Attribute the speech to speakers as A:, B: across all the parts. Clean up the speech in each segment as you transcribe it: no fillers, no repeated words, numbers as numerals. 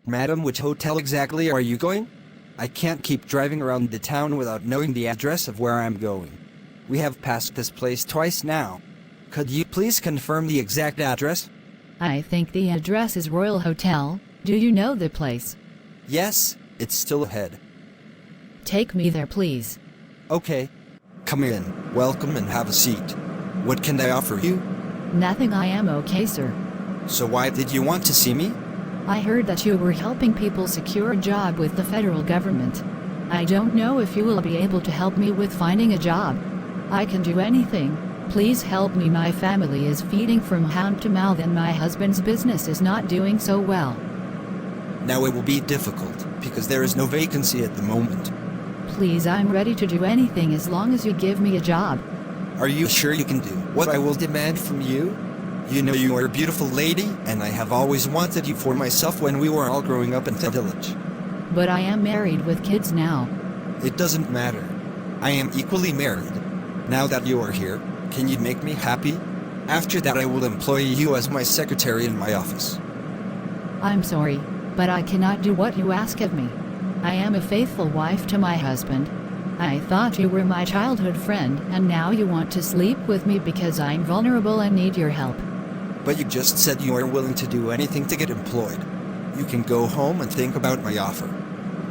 A: Madam, which hotel exactly are you going? I can't keep driving around the town without knowing the address of where I'm going. We have passed this place twice now. Could you please confirm the exact address?
B: I think the address is Royal Hotel. Do you know the place?
A: Yes, it's still ahead.
B: Take me there, please.
A: Okay. Come in, welcome and have a seat. What can I offer you?
B: Nothing, I am okay, sir.
A: So why did you want to see me?
B: I heard that you were helping people secure a job with the federal government. I don't know if you will be able to help me with finding a job. I can do anything. Please help me. My family is feeding from hand to mouth and my husband's business is not doing so well.
A: Now it will be difficult, because there is no vacancy at the moment.
B: Please, I'm ready to do anything as long as you give me a job.
A: Are you sure you can do what I will demand from you? You know you are a beautiful lady, and I have always wanted you for myself when we were all growing up in the village.
B: But I am married with kids now.
A: It doesn't matter. I am equally married. Now that you are here, can you make me happy? After that I will employ you as my secretary in my office.
B: I'm sorry, but I cannot do what you ask of me. I am a faithful wife to my husband. I thought you were my childhood friend, and now you want to sleep with me because I'm vulnerable and need your help.
A: But you just said you are willing to do anything to get employed. You can go home and think about my offer.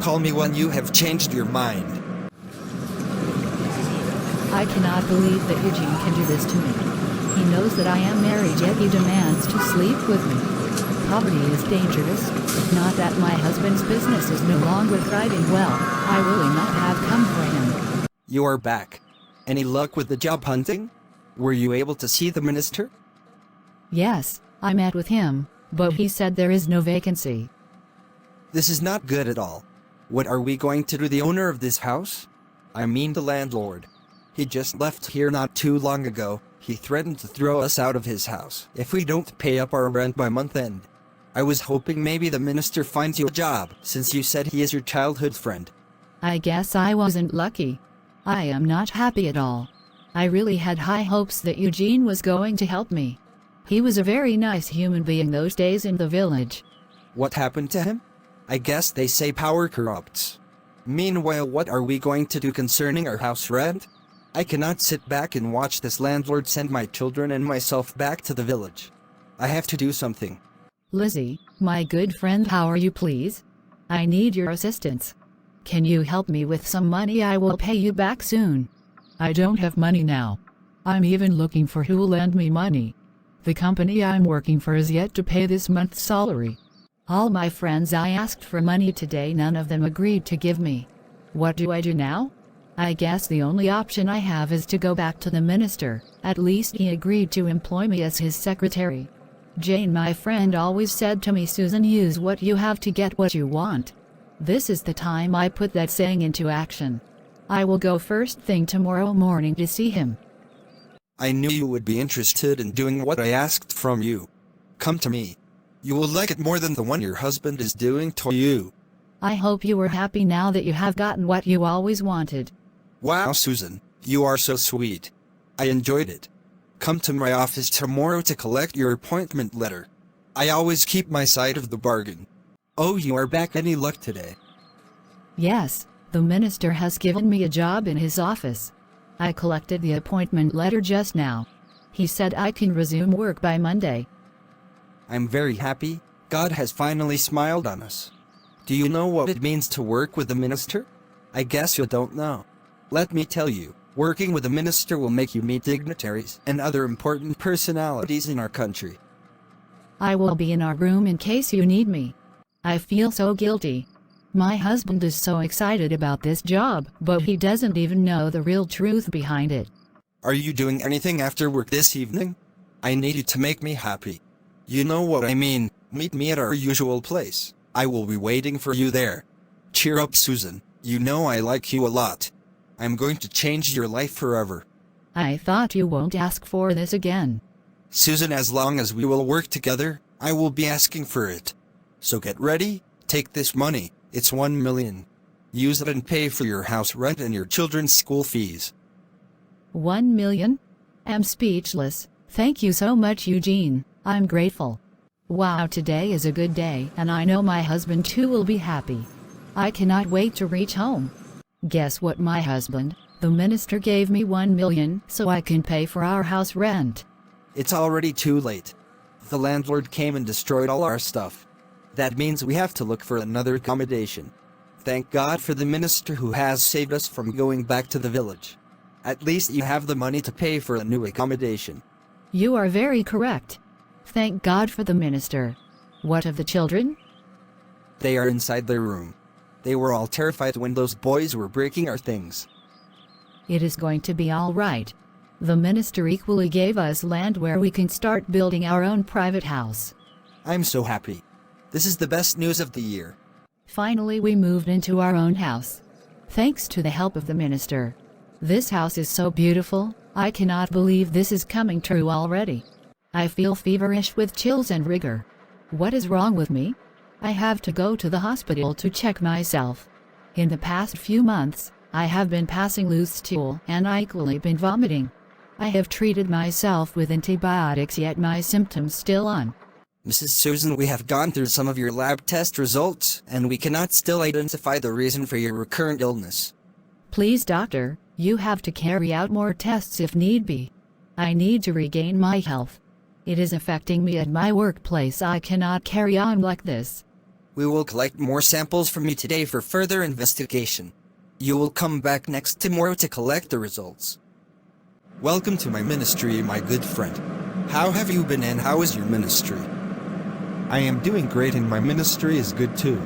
A: Call me when you have changed your mind.
B: I cannot believe that Eugene can do this to me. He knows that I am married, yet he demands to sleep with me. Poverty is dangerous. Not that my husband's business is no longer thriving well, I really not have come for him.
A: You are back. Any luck with the job hunting? Were you able to see the minister?
B: Yes, I met with him, but he said there is no vacancy.
A: This is not good at all. What are we going to do? The owner of this house? I mean the landlord. He just left here not too long ago. He threatened to throw us out of his house if we don't pay up our rent by month end. I was hoping maybe the minister finds you a job, since you said he is your childhood friend.
B: I guess I wasn't lucky. I am not happy at all. I really had high hopes that Eugene was going to help me. He was a very nice human being those days in the village.
A: What happened to him? I guess they say power corrupts. Meanwhile, what are we going to do concerning our house rent? I cannot sit back and watch this landlord send my children and myself back to the village. I have to do something.
B: Lizzie, my good friend, how are you, please? I need your assistance. Can you help me with some money? I will pay you back soon. I don't have money now. I'm even looking for who will lend me money. The company I'm working for is yet to pay this month's salary. All my friends I asked for money today, none of them agreed to give me. What do I do now? I guess the only option I have is to go back to the minister. At least he agreed to employ me as his secretary. Jane, my friend, always said to me, Susan, use what you have to get what you want. This is the time I put that saying into action. I will go first thing tomorrow morning to see him.
A: I knew you would be interested in doing what I asked from you. Come to me. You will like it more than the one your husband is doing to you.
B: I hope you are happy now that you have gotten what you always wanted.
A: Wow, Susan, you are so sweet. I enjoyed it. Come to my office tomorrow to collect your appointment letter. I always keep my side of the bargain. Oh, you are back. Any luck today?
B: Yes, the minister has given me a job in his office. I collected the appointment letter just now. He said I can resume work by Monday.
A: I'm very happy. God has finally smiled on us. Do you know what it means to work with the minister? I guess you don't know. Let me tell you, working with a minister will make you meet dignitaries and other important personalities in our country.
B: I will be in our room in case you need me. I feel so guilty. My husband is so excited about this job, but he doesn't even know the real truth behind it.
A: Are you doing anything after work this evening? I need you to make me happy. You know what I mean. Meet me at our usual place. I will be waiting for you there. Cheer up, Susan. You know I like you a lot. I'm going to change your life forever.
B: I thought you won't ask for this again.
A: Susan, as long as we will work together, I will be asking for it. So get ready, take this money. It's 1 million. Use it and pay for your house rent and your children's school fees.
B: 1 million? I'm speechless. Thank you so much, Eugene. I'm grateful. Wow, today is a good day, and I know my husband too will be happy. I cannot wait to reach home. Guess what, my husband? The minister gave me 1 million so I can pay for our house rent.
A: It's already too late. The landlord came and destroyed all our stuff. That means we have to look for another accommodation. Thank God for the minister who has saved us from going back to the village. At least you have the money to pay for a new accommodation.
B: You are very correct. Thank God for the minister. What of the children?
A: They are inside their room. They were all terrified when those boys were breaking our things.
B: It is going to be all right. The minister equally gave us land where we can start building our own private house.
A: I'm so happy. This is the best news of the year.
B: Finally, we moved into our own house. Thanks to the help of the minister. This house is so beautiful, I cannot believe this is coming true already. I feel feverish with chills and rigor. What is wrong with me? I have to go to the hospital to check myself. In the past few months, I have been passing loose stool and I equally been vomiting. I have treated myself with antibiotics, yet my symptoms still on.
A: Mrs. Susan, we have gone through some of your lab test results, and we cannot still identify the reason for your recurrent illness.
B: Please, doctor, you have to carry out more tests if need be. I need to regain my health. It is affecting me at my workplace. I cannot carry on like this.
A: We will collect more samples from you today for further investigation. You will come back next tomorrow to collect the results. Welcome to my ministry, my good friend. How have you been and how is your ministry?
C: I am doing great and my ministry is good too.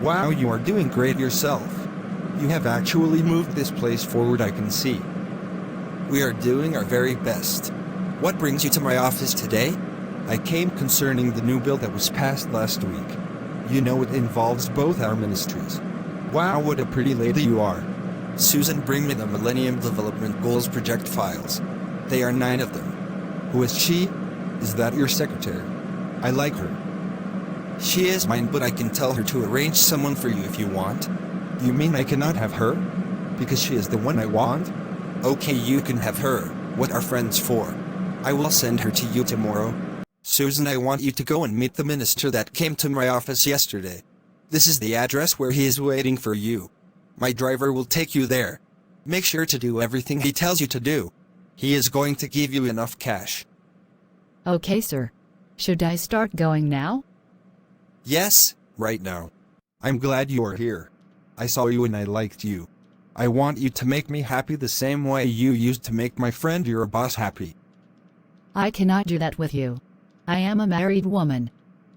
C: Wow, you are doing great yourself. You have actually moved this place forward, I can see.
A: We are doing our very best. What brings you to my office today?
C: I came concerning the new bill that was passed last week. You know, it involves both our ministries. Wow, what a pretty lady you are.
A: Susan, bring me the Millennium Development Goals project files. They are 9 of them.
C: Who is she? Is that your secretary? I like her.
A: She is mine, but I can tell her to arrange someone for you if you want.
C: You mean I cannot have her? Because she is the one I want?
A: Okay, you can have her. What are friends for? I will send her to you tomorrow. Susan, I want you to go and meet the minister that came to my office yesterday. This is the address where he is waiting for you. My driver will take you there. Make sure to do everything he tells you to do. He is going to give you enough cash.
B: Okay, sir. Should I start going now?
A: Yes, right now.
C: I'm glad you are here. I saw you and I liked you. I want you to make me happy the same way you used to make my friend your boss happy.
B: I cannot do that with you. I am a married woman.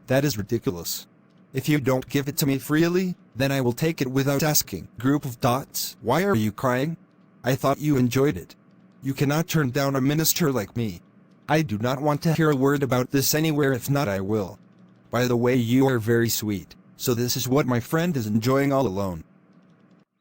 C: That is ridiculous. If you don't give it to me freely, then I will take it without asking. Group of dots. Why are you crying? I thought you enjoyed it. You cannot turn down a minister like me. I do not want to hear a word about this anywhere, if not I will. By the way, you are very sweet, so this is what my friend is enjoying all alone.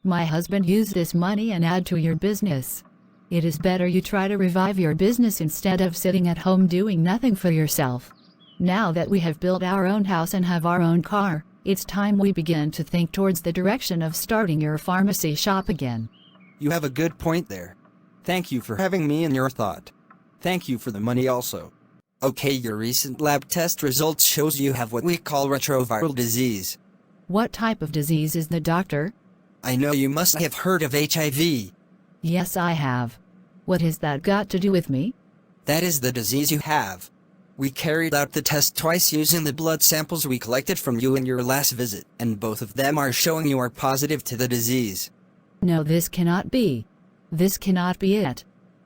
B: My husband used this money and add to your business. It is better you try to revive your business instead of sitting at home doing nothing for yourself. Now that we have built our own house and have our own car, it's time we begin to think towards the direction of starting your pharmacy shop again.
A: You have a good point there. Thank you for having me in your thought. Thank you for the money also. Okay, your recent lab test results shows you have what we call retroviral disease.
B: What type of disease is the doctor?
A: I know you must have heard of HIV.
B: Yes, I have. What has that got to do with me?
A: That is the disease you have. We carried out the test twice using the blood samples we collected from you in your last visit, and both of them are showing you are positive to the disease.
B: No, this cannot be. This cannot be it.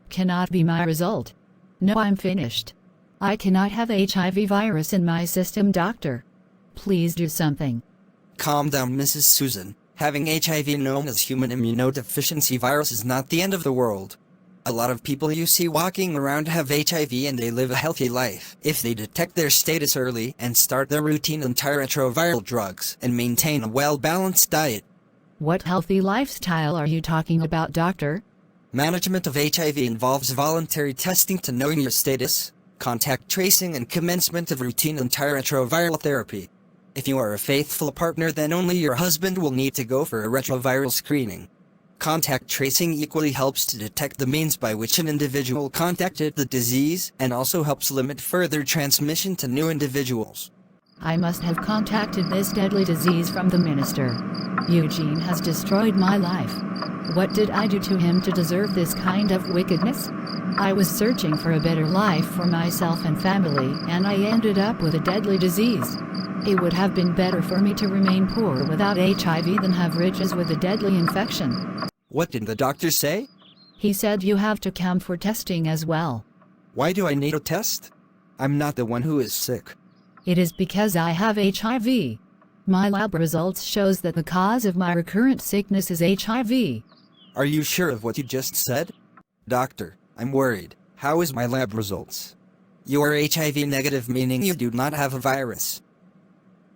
B: Cannot be my result. No, I'm finished. I cannot have HIV virus in my system, doctor. Please do something.
A: Calm down, Mrs. Susan. Having HIV, known as human immunodeficiency virus, is not the end of the world. A lot of people you see walking around have HIV and they live a healthy life if they detect their status early and start their routine antiretroviral drugs and maintain a well-balanced diet.
B: What healthy lifestyle are you talking about, doctor?
A: Management of HIV involves voluntary testing to know your status, contact tracing, and commencement of routine antiretroviral therapy. If you are a faithful partner, then only your husband will need to go for a retroviral screening. Contact tracing equally helps to detect the means by which an individual contacted the disease and also helps limit further transmission to new individuals.
B: I must have contacted this deadly disease from the minister. Eugene has destroyed my life. What did I do to him to deserve this kind of wickedness? I was searching for a better life for myself and family, and I ended up with a deadly disease. It would have been better for me to remain poor without HIV than have riches with a deadly infection.
A: What did the doctor say?
B: He said you have to come for testing as well.
A: Why do I need a test? I'm not the one who is sick.
B: It is because I have HIV. My lab results shows that the cause of my recurrent sickness is HIV.
A: Are you sure of what you just said? Doctor, I'm worried. How is my lab results? You are HIV negative, meaning you do not have a virus.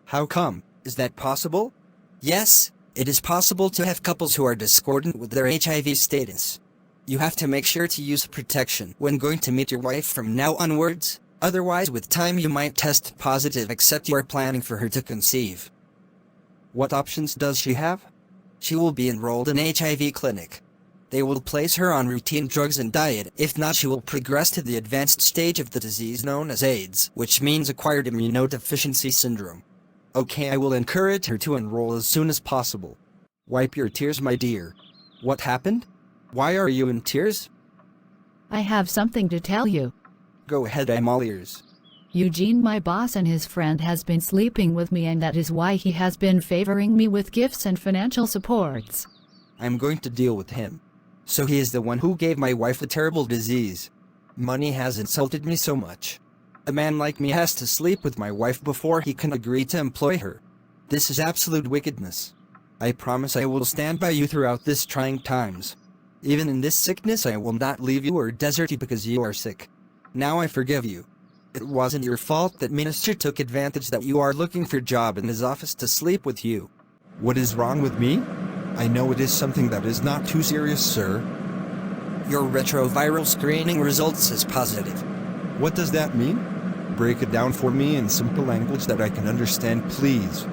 A: How come? Is that possible? Yes, it is possible to have couples who are discordant with their HIV status. You have to make sure to use protection when going to meet your wife from now onwards, otherwise with time you might test positive except you are planning for her to conceive. What options does she have? She will be enrolled in HIV clinic. They will place her on routine drugs and diet, if not she will progress to the advanced stage of the disease known as AIDS, which means acquired immunodeficiency syndrome. Okay, I will encourage her to enroll as soon as possible. Wipe your tears, my dear. What happened? Why are you in tears?
B: I have something to tell you.
A: Go ahead, I'm all ears.
B: Eugene, my boss, and his friend has been sleeping with me, and that is why he has been favoring me with gifts and financial supports.
A: I'm going to deal with him. So he is the one who gave my wife a terrible disease. Money has insulted me so much. A man like me has to sleep with my wife before he can agree to employ her. This is absolute wickedness. I promise I will stand by you throughout this trying times. Even in this sickness I will not leave you or desert you because you are sick. Now I forgive you. It wasn't your fault that minister took advantage that you are looking for a job in his office to sleep with you.
C: What is wrong with me? I know it is something that is not too serious, sir.
A: Your retroviral screening results is positive.
C: What does that mean? Break it down for me in simple language that I can understand, please.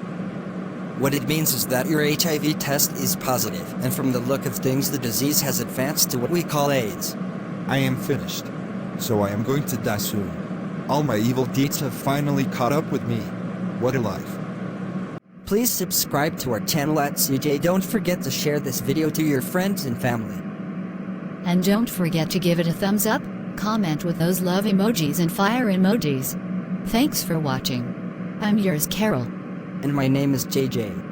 A: What it means is that your HIV test is positive, and from the look of things the disease has advanced to what we call AIDS.
C: I am finished. So I am going to die soon. All my evil deeds have finally caught up with me. What a life.
A: Please subscribe to our channel at CJ. Don't forget to share this video to your friends and family.
B: And don't forget to give it a thumbs up, comment with those love emojis and fire emojis. Thanks for watching. I'm yours, Carol.
A: And my name is JJ.